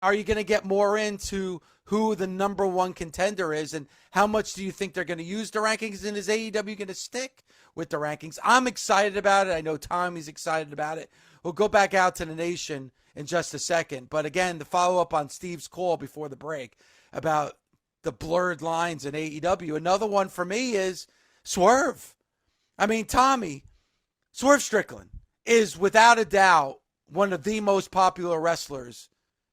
Are you going to get more into who the number one contender is, and how much do you think they're going to use the rankings? And is AEW going to stick with the rankings? I'm excited about it. I know Tommy's excited about it. We'll go back out to the nation in just a second. But again, the follow up on Steve's call before the break about the blurred lines in AEW. Another one for me is Swerve. I mean, Tommy, Swerve Strickland is without a doubt one of the most popular wrestlers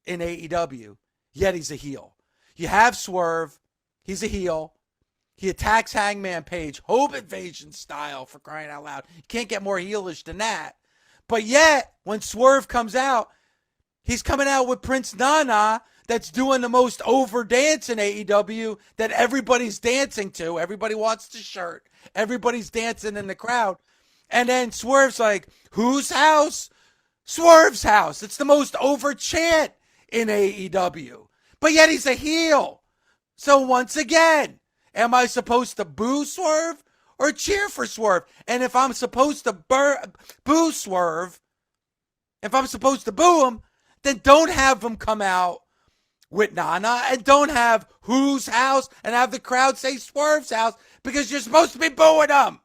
in AEW, yet he's a heel. You have Swerve, he's a heel. He attacks Hangman Page, home invasion style, for crying out loud. You can't get more heelish than that. But yet, when Swerve comes out, he's coming out with Prince Nana that's doing the most over dance in AEW that everybody's dancing to. Everybody wants the shirt. Everybody's dancing in the crowd. And then Swerve's like, whose house? Swerve's house. It's the most over chant in AEW. But yet he's a heel. So once again, am I supposed to boo Swerve or cheer for Swerve? And if I'm supposed to boo Swerve, if I'm supposed to boo him, then don't have him come out with Nana and don't have whose house and have the crowd say Swerve's house because you're supposed to be booing him.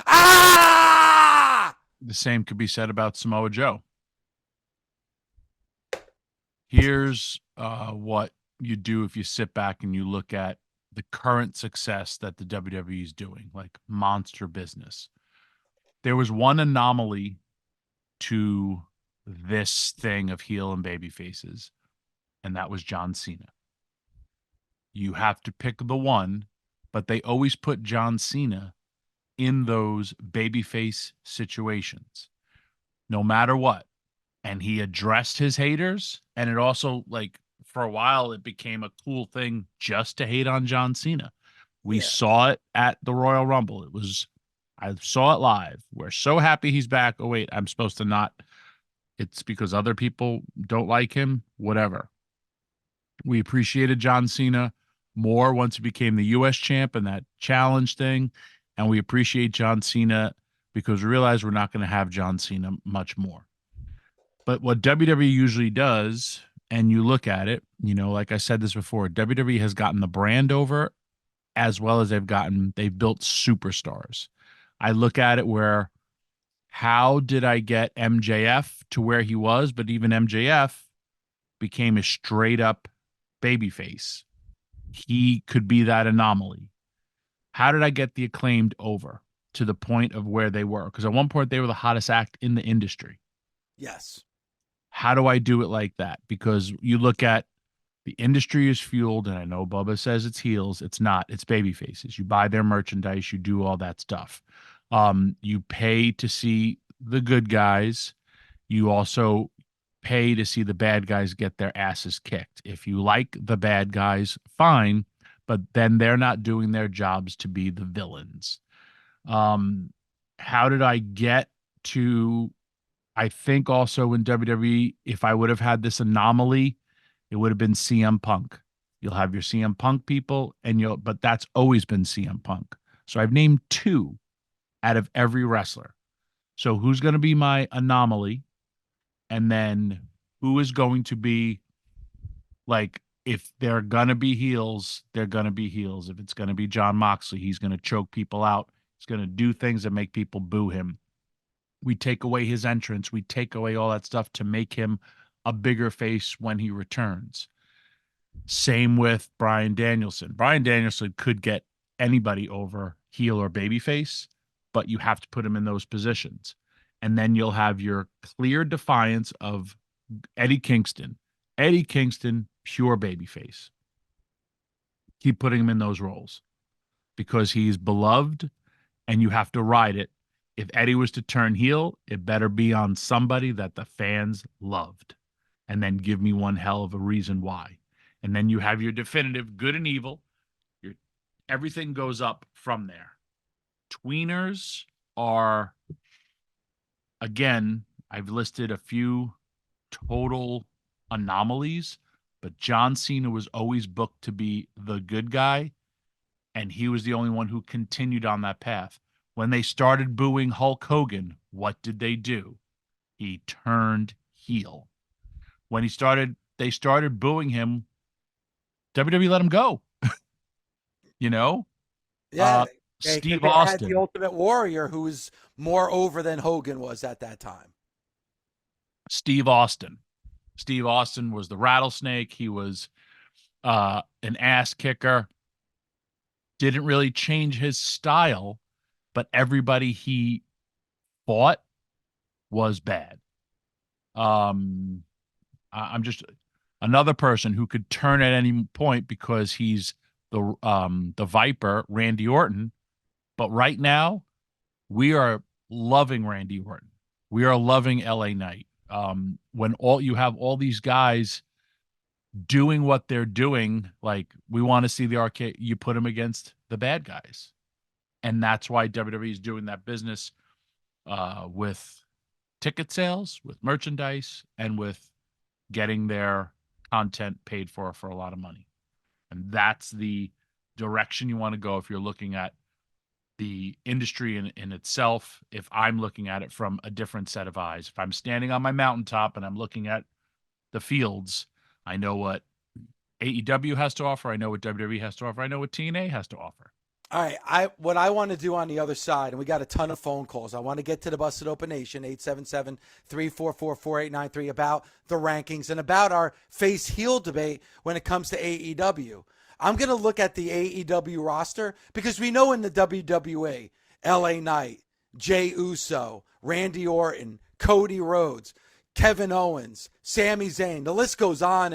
Ah! The same could be said about Samoa Joe. Here's what you do if you sit back and you look at the current success that the WWE is doing, like monster business. There was one anomaly to this thing of heel and baby faces, and that was John Cena. You have to pick the one, but they always put John Cena in those babyface situations, no matter what. And he addressed his haters, and it also, like, for a while, it became a cool thing just to hate on John Cena. We saw it at the Royal Rumble. I saw it live. We're so happy he's back. Oh, wait, I'm supposed to not. It's because other people don't like him, whatever. We appreciated John Cena more once he became the U.S. champ and that challenge thing. And we appreciate John Cena because we realize we're not going to have John Cena much more. But what WWE usually does, and you look at it, you know, like I said this before, WWE has gotten the brand over as well as they've built superstars. I look at it where, how did I get MJF to where he was? But even MJF became a straight up babyface. He could be that anomaly. How did I get the Acclaimed over to the point of where they were? Because at one point they were the hottest act in the industry. Yes. How do I do it like that? Because you look at the industry is fueled, and I know Bubba says it's heels. It's not. It's baby faces. You buy their merchandise. You do all that stuff. You pay to see the good guys. You also pay to see the bad guys get their asses kicked. If you like the bad guys, fine, but then they're not doing their jobs to be the villains. How did I get to, I think also in WWE, if I would have had this anomaly, it would have been CM Punk. You'll have your CM Punk people, but that's always been CM Punk. So I've named two out of every wrestler. So who's going to be my anomaly? And then who is going to be, like, if they're going to be heels, they're going to be heels. If it's going to be Jon Moxley, he's going to choke people out. He's going to do things that make people boo him. We take away his entrance. We take away all that stuff to make him a bigger face when he returns. Same with Bryan Danielson. Bryan Danielson could get anybody over, heel or babyface, but you have to put him in those positions. And then you'll have your clear defiance of Eddie Kingston. Eddie Kingston, pure babyface. Keep putting him in those roles because he's beloved and you have to ride it. If Eddie was to turn heel, it better be on somebody that the fans loved. And then give me one hell of a reason why. And then you have your definitive good and evil. Everything goes up from there. Tweeners are, again, I've listed a few total anomalies, but John Cena was always booked to be the good guy, and he was the only one who continued on that path. When they started booing Hulk Hogan, what did they do? He turned heel. When he started they started booing him, WWE let him go. You know, Yeah, because Steve they had the Austin. Ultimate Warrior, who was more over than Hogan was at that time. Steve Austin. Steve Austin was the rattlesnake. He was an ass kicker. Didn't really change his style, but everybody he fought was bad. I'm just another person who could turn at any point because he's the Viper, Randy Orton. But right now, we are loving Randy Orton. We are loving LA Knight. When all you have all these guys doing what they're doing, like we want to see the arcade, you put them against the bad guys, and that's why WWE is doing that business with ticket sales, with merchandise, and with getting their content paid for a lot of money. And that's the direction you want to go if you're looking at the industry in itself. If I'm looking at it from a different set of eyes, if I'm standing on my mountaintop and I'm looking at the fields, I know what AEW has to offer. I know what WWE has to offer. I know what TNA has to offer. All right, what I want to do on the other side, and we got a ton of phone calls. I want to get to the Busted Open Nation, 877-344-4893, about the rankings and about our face-heel debate when it comes to AEW. I'm going to look at the AEW roster because we know in the WWE, LA Knight, Jey Uso, Randy Orton, Cody Rhodes, Kevin Owens, Sami Zayn, the list goes on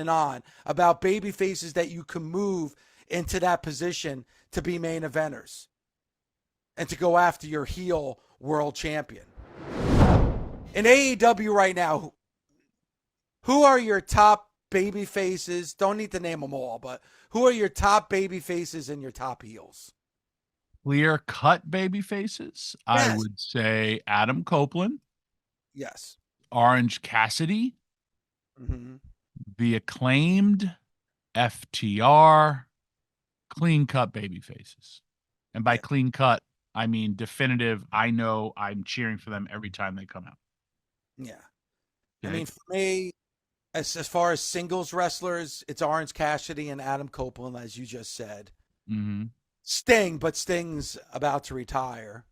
about baby faces that you can move into that position to be main eventers and to go after your heel world champion. In AEW right now, who are your top baby faces? Don't need to name them all, but who are your top baby faces and your top heels? Clear cut baby faces. I Yes. would say Adam Copeland, Yes. Orange Cassidy, Mm-hmm. the Acclaimed, FTR, clean cut baby faces. And by Yeah. clean cut, I mean definitive. I know I'm cheering for them every time they come out. Yeah. Okay? I mean, for me, as far as singles wrestlers, it's Orange Cassidy and Adam Copeland, as you just said. Mm-hmm. Sting, but Sting's about to retire.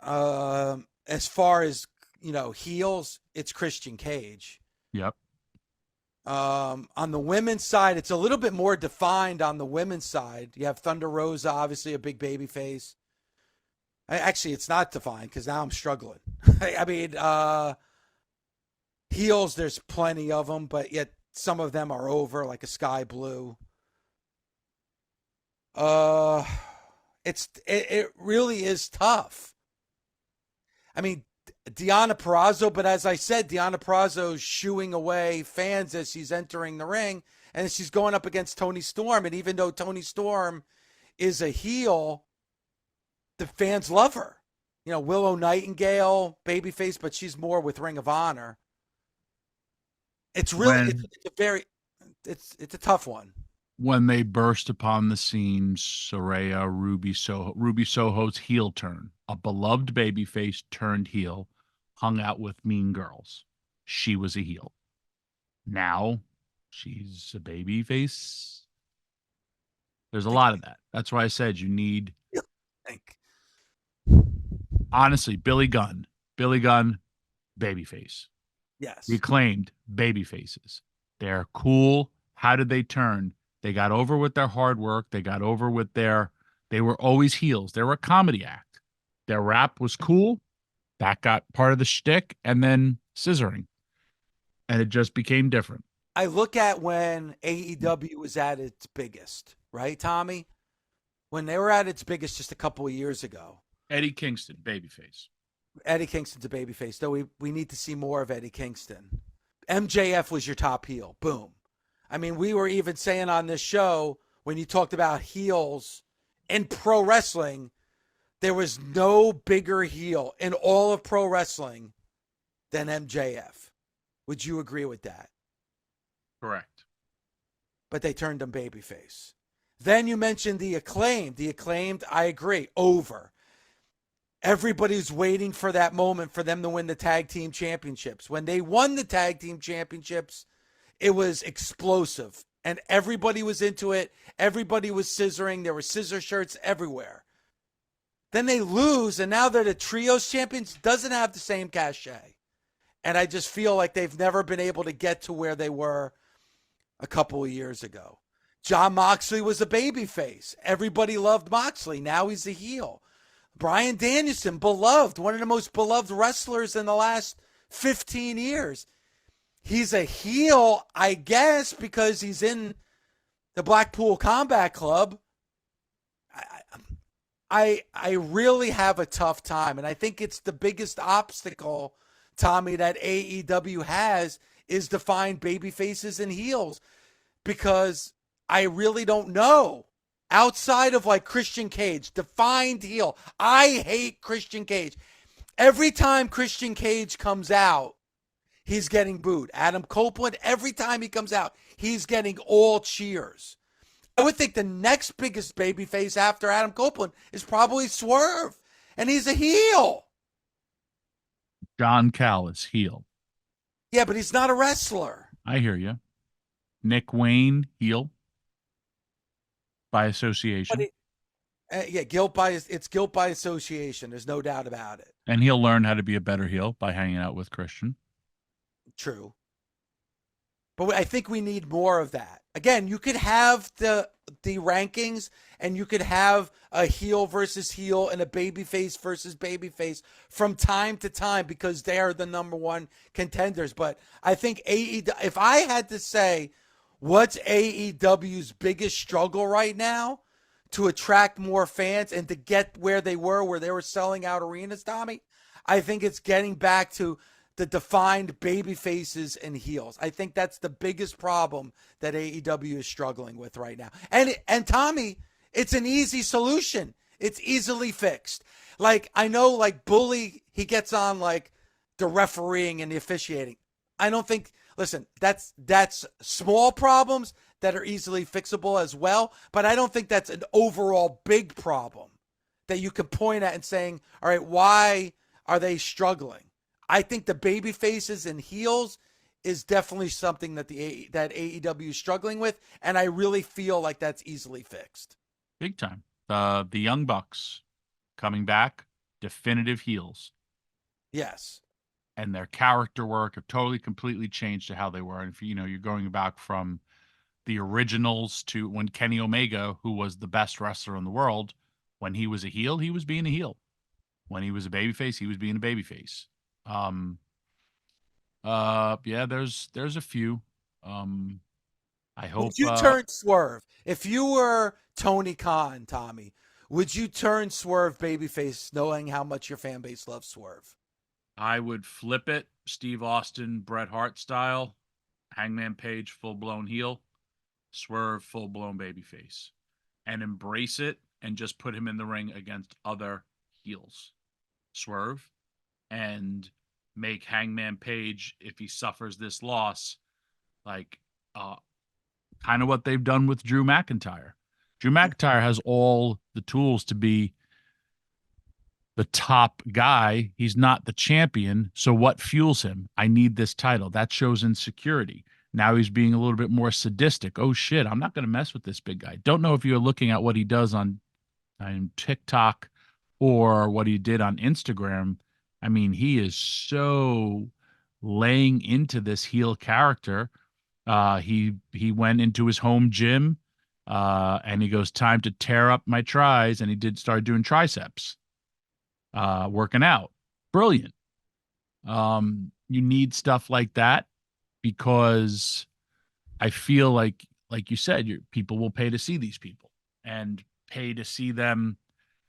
As far as, heels, it's Christian Cage. Yep. On the women's side, it's a little bit more defined on the women's side. You have Thunder Rosa, obviously a big baby face. Actually, it's not defined because now I'm struggling. I mean, heels, there's plenty of them, but yet some of them are over, like a Sky Blue. It really is tough. I mean, Deonna Purrazzo, but as I said, Deonna Purrazzo's shooing away fans as she's entering the ring, and she's going up against Toni Storm. And even though Toni Storm is a heel, the fans love her. Willow Nightingale, babyface, but she's more with Ring of Honor. It's really, it's a tough one. When they burst upon the scene, Saraya, Ruby Soho's heel turn, a beloved babyface turned heel, hung out with mean girls. She was a heel. Now she's a babyface. There's a lot of that. That's why I said you need, honestly, Billy Gunn, babyface. Yes. The Acclaimed, babyfaces. They're cool. How did they turn? They got over with their hard work. They got over with they were always heels. They were a comedy act. Their rap was cool. That got part of the shtick, and then scissoring. And it just became different. I look at when AEW was at its biggest, right, Tommy? When they were at its biggest just a couple of years ago. Eddie Kingston, babyface. Eddie Kingston's a babyface, though we need to see more of Eddie Kingston. MJF was your top heel. Boom. I mean, we were even saying on this show, when you talked about heels in pro wrestling, there was no bigger heel in all of pro wrestling than MJF. Would you agree with that? Correct. But they turned him babyface. Then you mentioned the Acclaimed. The Acclaimed, I agree, over. Everybody's waiting for that moment for them to win the tag team championships. When they won the tag team championships, it was explosive and everybody was into it. Everybody was scissoring. There were scissor shirts everywhere. Then they lose, and now they're the trios champions. Doesn't have the same cachet. And I just feel like they've never been able to get to where they were a couple of years ago. John Moxley was a babyface. Everybody loved Moxley. Now he's a heel. Bryan Danielson, beloved, one of the most beloved wrestlers in the last 15 years. He's a heel, I guess, because he's in the Blackpool Combat Club. I really have a tough time, and I think it's the biggest obstacle, Tommy, that AEW has is to find baby faces and heels, because I really don't know. Outside of like Christian Cage, defined heel. I hate Christian Cage. Every time Christian Cage comes out, he's getting booed. Adam Copeland, every time he comes out, he's getting all cheers. I would think the next biggest babyface after Adam Copeland is probably Swerve, and he's a heel. John Callis, heel. Yeah, but he's not a wrestler. I hear you. Nick Wayne, heel by association. Yeah, it's guilt by association. There's no doubt about it. And he'll learn how to be a better heel by hanging out with Christian. True. But I think we need more of that. Again, you could have the rankings, and you could have a heel versus heel and a babyface versus babyface from time to time because they are the number one contenders. But I think AEW, if I had to say what's AEW's biggest struggle right now to attract more fans and to get where they were selling out arenas, Tommy, I think it's getting back to the defined baby faces and heels. I think that's the biggest problem that AEW is struggling with right now. And Tommy, it's an easy solution. It's easily fixed. Like, I know, like, Bully, he gets on like the refereeing and the officiating. I don't think, listen, that's small problems that are easily fixable as well, but I don't think that's an overall big problem that you can point at and saying, all right, why are they struggling? I think the baby faces and heels is definitely something that that AEW is struggling with, and I really feel like that's easily fixed. Big time. The Young Bucks coming back, definitive heels. Yes. And their character work have totally, completely changed to how they were. And if you're going back from the originals to when Kenny Omega, who was the best wrestler in the world, when he was a heel, he was being a heel. When he was a babyface, he was being a babyface. Yeah, there's a few. I hope. Would you turn Swerve if you were Tony Khan, Tommy? Would you turn Swerve babyface, knowing how much your fan base loves Swerve? I would flip it, Steve Austin, Bret Hart style. Hangman Page, full blown heel. Swerve, full blown babyface, and embrace it and just put him in the ring against other heels. Swerve, and make Hangman Page, if he suffers this loss, like kind of what they've done with Drew McIntyre. Drew McIntyre has all the tools to be the top guy. He's not the champion. So what fuels him? I need this title. That shows insecurity. Now he's being a little bit more sadistic. Oh shit, I'm not going to mess with this big guy. Don't know if you're looking at what he does on TikTok or what he did on Instagram. I mean, he is so laying into this heel character. He went into his home gym and he goes, time to tear up my tries. And he start doing triceps, working out. Brilliant. You need stuff like that because I feel like you said, people will pay to see these people and pay to see them.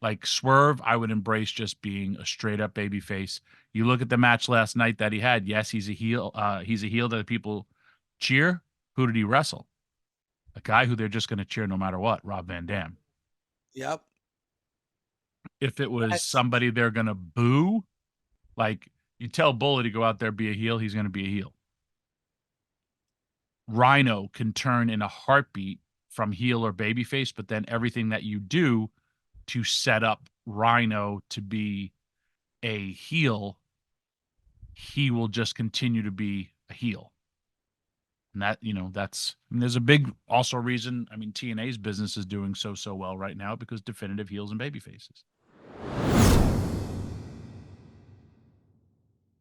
Like Swerve, I would embrace just being a straight up baby face. You look at the match last night that he had. Yes, he's a heel. He's a heel that people cheer. Who did he wrestle? A guy who they're just going to cheer no matter what, Rob Van Dam. Yep. If it was somebody they're going to boo, like you tell Bully to go out there, be a heel, he's going to be a heel. Rhino can turn in a heartbeat from heel or babyface, but then everything that you do to set up Rhino to be a heel, he will just continue to be a heel. And that, that's, I mean, there's a big also reason. I mean, TNA's business is doing so well right now because definitive heels and baby faces.